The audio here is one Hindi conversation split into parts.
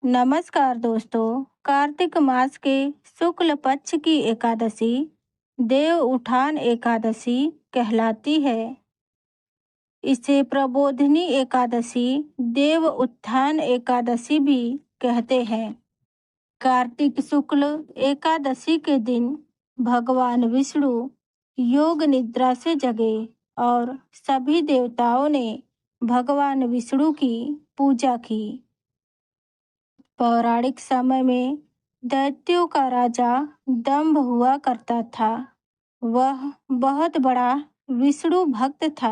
नमस्कार दोस्तों। कार्तिक मास के शुक्ल पक्ष की एकादशी देव उठान एकादशी कहलाती है। इसे प्रबोधिनी एकादशी, देव उत्थान एकादशी भी कहते हैं। कार्तिक शुक्ल एकादशी के दिन भगवान विष्णु योग निद्रा से जगे और सभी देवताओं ने भगवान विष्णु की पूजा की। पौराणिक समय में दैत्यों का राजा दंभ हुआ करता था। वह बहुत बड़ा विष्णु भक्त था।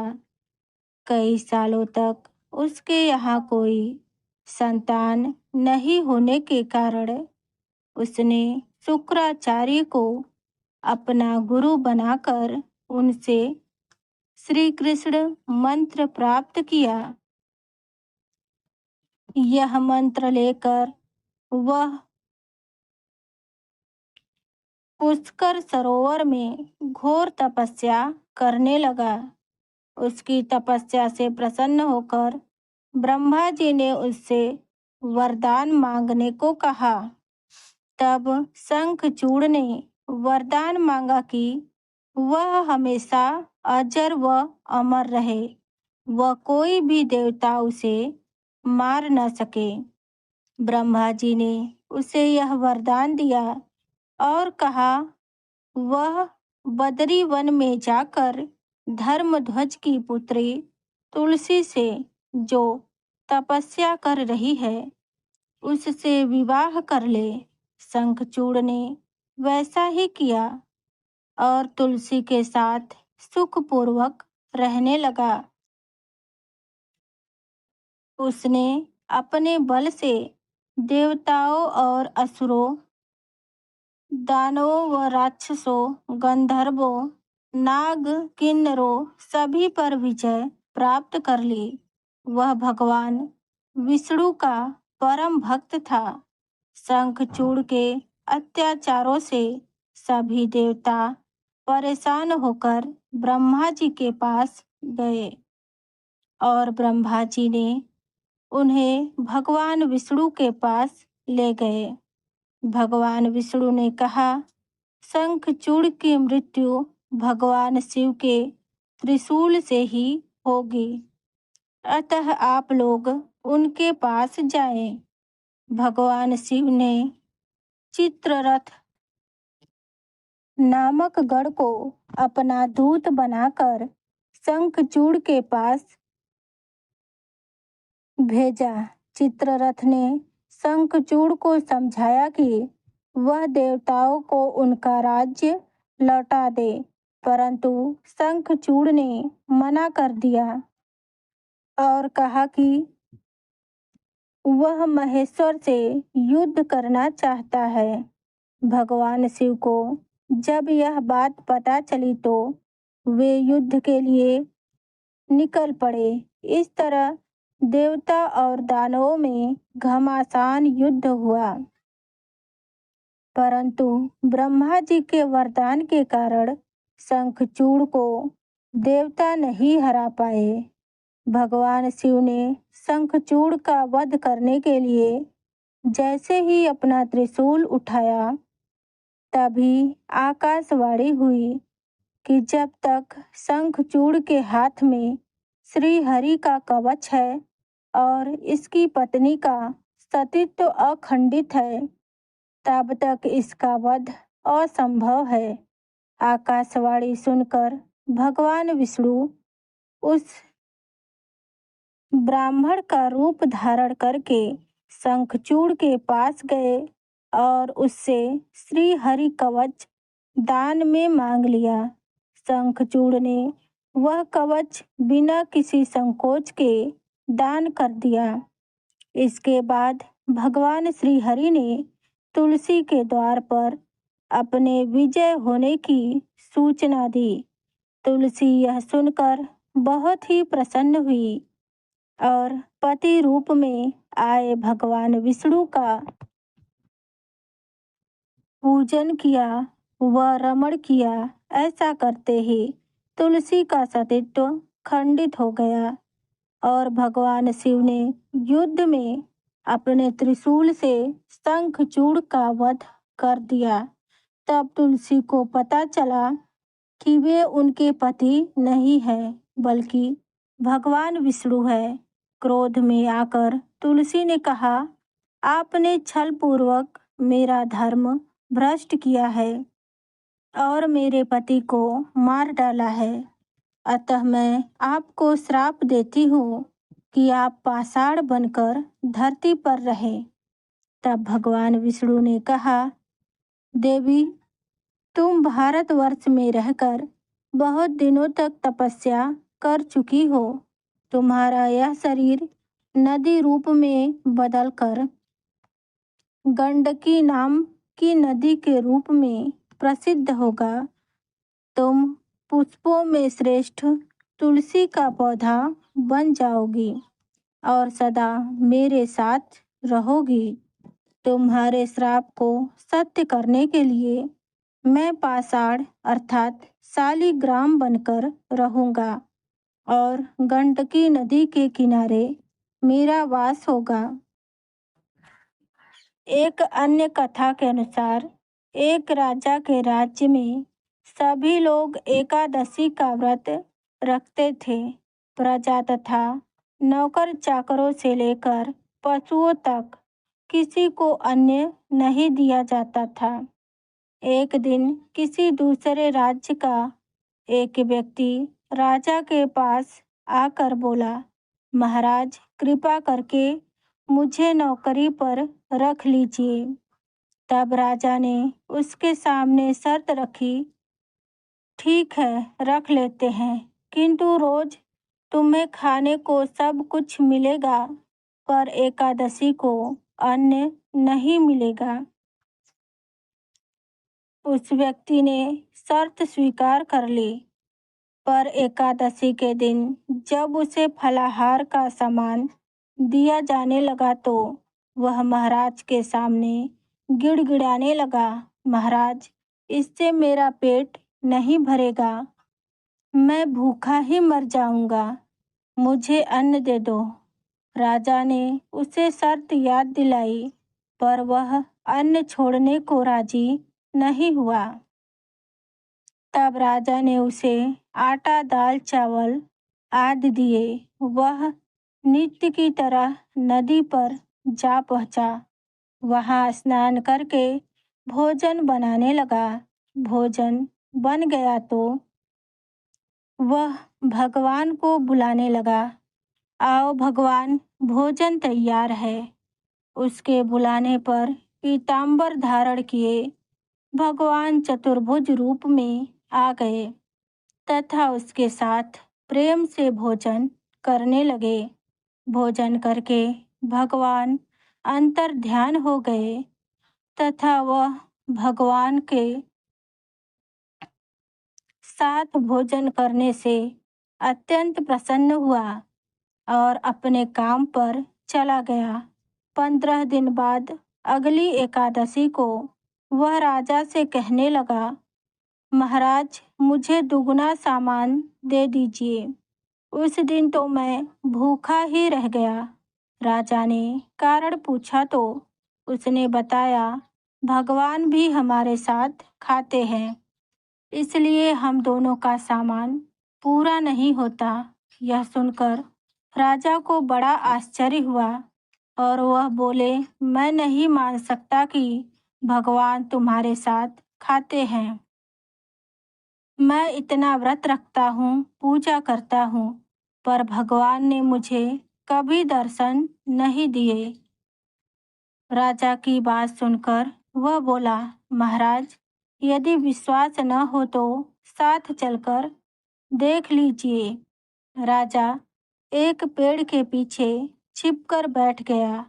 कई सालों तक उसके यहाँ कोई संतान नहीं होने के कारण उसने शुक्राचार्य को अपना गुरु बनाकर उनसे श्री कृष्ण मंत्र प्राप्त किया। यह मंत्र लेकर वह पुष्कर सरोवर में घोर तपस्या करने लगा। उसकी तपस्या से प्रसन्न होकर ब्रह्मा जी ने उससे वरदान मांगने को कहा। तब शंखचूड़ ने वरदान मांगा कि वह हमेशा अजर व अमर रहे, वह कोई भी देवता उसे मार न सके। ब्रह्मा जी ने उसे यह वरदान दिया और कहा वह बदरी वन में जाकर धर्मध्वज की पुत्री तुलसी से, जो तपस्या कर रही है, उससे विवाह कर ले। शंखचूड़ ने वैसा ही किया और तुलसी के साथ सुखपूर्वक रहने लगा। उसने अपने बल से देवताओं और असुरों, दानवों व राक्षसों, गंधर्वों, नाग, किन्नरों सभी पर विजय प्राप्त कर ली। वह भगवान विष्णु का परम भक्त था। शंखचूड़ के अत्याचारों से सभी देवता परेशान होकर ब्रह्मा जी के पास गए और ब्रह्मा जी ने उन्हें भगवान विष्णु के पास ले गए। भगवान विष्णु ने कहा, शंखचूड़ की मृत्यु भगवान शिव के त्रिशूल से ही होगी, अतः आप लोग उनके पास जाएं। भगवान शिव ने चित्ररथ नामक गढ़ को अपना दूत बनाकर शंखचूड़ के पास भेजा। चित्ररथ ने शंखचूड़ को समझाया कि वह देवताओं को उनका राज्य लौटा दे, परंतु शंखचूड़ ने मना कर दिया और कहा कि वह महेश्वर से युद्ध करना चाहता है। भगवान शिव को जब यह बात पता चली तो वे युद्ध के लिए निकल पड़े। इस तरह देवता और दानवों में घमासान युद्ध हुआ, परंतु ब्रह्मा जी के वरदान के कारण शंखचूड़ को देवता नहीं हरा पाए। भगवान शिव ने शंखचूड़ का वध करने के लिए जैसे ही अपना त्रिशूल उठाया, तभी आकाशवाणी हुई कि जब तक शंखचूड़ के हाथ में श्री हरि का कवच है और इसकी पत्नी का सतीत्व अखंडित है, तब तक इसका वध असंभव है। आकाशवाणी सुनकर भगवान विष्णु उस ब्राह्मण का रूप धारण करके शंखचूड़ के पास गए और उससे श्री हरि कवच दान में मांग लिया। शंखचूड़ ने वह कवच बिना किसी संकोच के दान कर दिया। इसके बाद भगवान श्री हरि ने तुलसी के द्वार पर अपने विजय होने की सूचना दी। तुलसी यह सुनकर बहुत ही प्रसन्न हुई और पति रूप में आए भगवान विष्णु का पूजन किया व रमण किया। ऐसा करते ही तुलसी का सतीत्व खंडित हो गया और भगवान शिव ने युद्ध में अपने त्रिशूल से शंखचूड़ का वध कर दिया। तब तुलसी को पता चला कि वे उनके पति नहीं है बल्कि भगवान विष्णु है। क्रोध में आकर तुलसी ने कहा, आपने छल पूर्वक मेरा धर्म भ्रष्ट किया है और मेरे पति को मार डाला है। अतः मैं आपको श्राप देती हूँ कि आप पाषाण बनकर धरती पर रहें। तब भगवान विष्णु ने कहा, देवी, तुम भारतवर्ष में रहकर बहुत दिनों तक तपस्या कर चुकी हो। तुम्हारा यह शरीर नदी रूप में बदलकर गंडकी नाम की नदी के रूप में प्रसिद्ध होगा। तुम पुष्पों में श्रेष्ठ तुलसी का पौधा बन जाओगी और सदा मेरे साथ रहोगी। तुम्हारे श्राप को सत्य करने के लिए मैं पाषाण अर्थात शालिग्राम बनकर रहूंगा और गंडकी नदी के किनारे मेरा वास होगा। एक अन्य कथा के अनुसार एक राजा के राज्य में सभी लोग एकादशी का व्रत रखते थे। प्रजा तथा नौकर चाकरों से लेकर पशुओं तक किसी को अन्न नहीं दिया जाता था। एक दिन किसी दूसरे राज्य का एक व्यक्ति राजा के पास आकर बोला, महाराज, कृपा करके मुझे नौकरी पर रख लीजिए। तब राजा ने उसके सामने शर्त रखी, ठीक है, रख लेते हैं, किंतु रोज तुम्हें खाने को सब कुछ मिलेगा पर एकादशी को अन्न नहीं मिलेगा। उस व्यक्ति ने शर्त स्वीकार कर ली, पर एकादशी के दिन जब उसे फलाहार का सामान दिया जाने लगा तो वह महाराज के सामने गिड़गिड़ाने लगा, महाराज, इससे मेरा पेट नहीं भरेगा, मैं भूखा ही मर जाऊंगा, मुझे अन्न दे दो। राजा ने उसे शर्त याद दिलाई पर वह अन्न छोड़ने को राजी नहीं हुआ। तब राजा ने उसे आटा, दाल, चावल आदि दिए। वह नित्य की तरह नदी पर जा पहुंचा। वहां स्नान करके भोजन बनाने लगा। भोजन बन गया तो वह भगवान को बुलाने लगा, आओ भगवान, भोजन तैयार है। उसके बुलाने पर पीतांबर धारण किए भगवान चतुर्भुज रूप में आ गए तथा उसके साथ प्रेम से भोजन करने लगे। भोजन करके भगवान अंतर ध्यान हो गए तथा वह भगवान के साथ भोजन करने से अत्यंत प्रसन्न हुआ और अपने काम पर चला गया। 15 दिन बाद अगली एकादशी को वह राजा से कहने लगा, महाराज, मुझे दुगना सामान दे दीजिए। उस दिन तो मैं भूखा ही रह गया। राजा ने कारण पूछा तो उसने बताया, भगवान भी हमारे साथ खाते हैं, इसलिए हम दोनों का सामान पूरा नहीं होता। यह सुनकर राजा को बड़ा आश्चर्य हुआ और वह बोले, मैं नहीं मान सकता कि भगवान तुम्हारे साथ खाते हैं। मैं इतना व्रत रखता हूँ, पूजा करता हूँ, पर भगवान ने मुझे कभी दर्शन नहीं दिए। राजा की बात सुनकर वह बोला, महाराज, यदि विश्वास न हो तो साथ चलकर देख लीजिए। राजा एक पेड़ के पीछे छिपकर बैठ गया।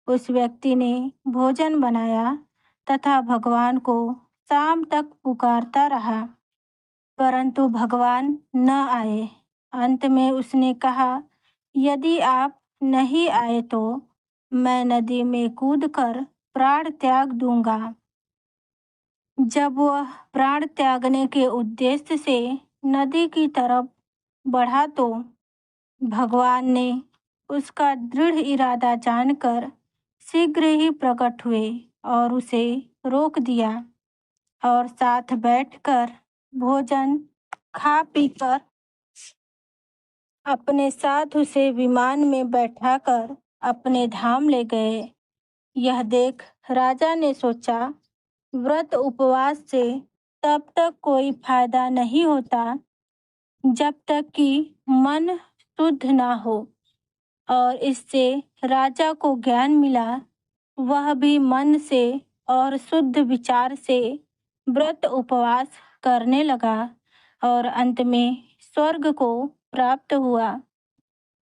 उस व्यक्ति ने भोजन बनाया तथा भगवान को शाम तक पुकारता रहा, परंतु भगवान न आए। अंत में उसने कहा, यदि आप नहीं आए तो मैं नदी में कूदकर प्राण त्याग दूंगा। जब वह प्राण त्यागने के उद्देश्य से नदी की तरफ बढ़ा तो भगवान ने उसका दृढ़ इरादा जानकर शीघ्र ही प्रकट हुए और उसे रोक दिया और साथ बैठकर भोजन खा पीकर अपने साथ उसे विमान में बैठाकर अपने धाम ले गए। यह देख राजा ने सोचा, व्रत उपवास से तब तक कोई फायदा नहीं होता जब तक कि मन शुद्ध ना हो, और इससे राजा को ज्ञान मिला। वह भी मन से और शुद्ध विचार से व्रत उपवास करने लगा और अंत में स्वर्ग को प्राप्त हुआ।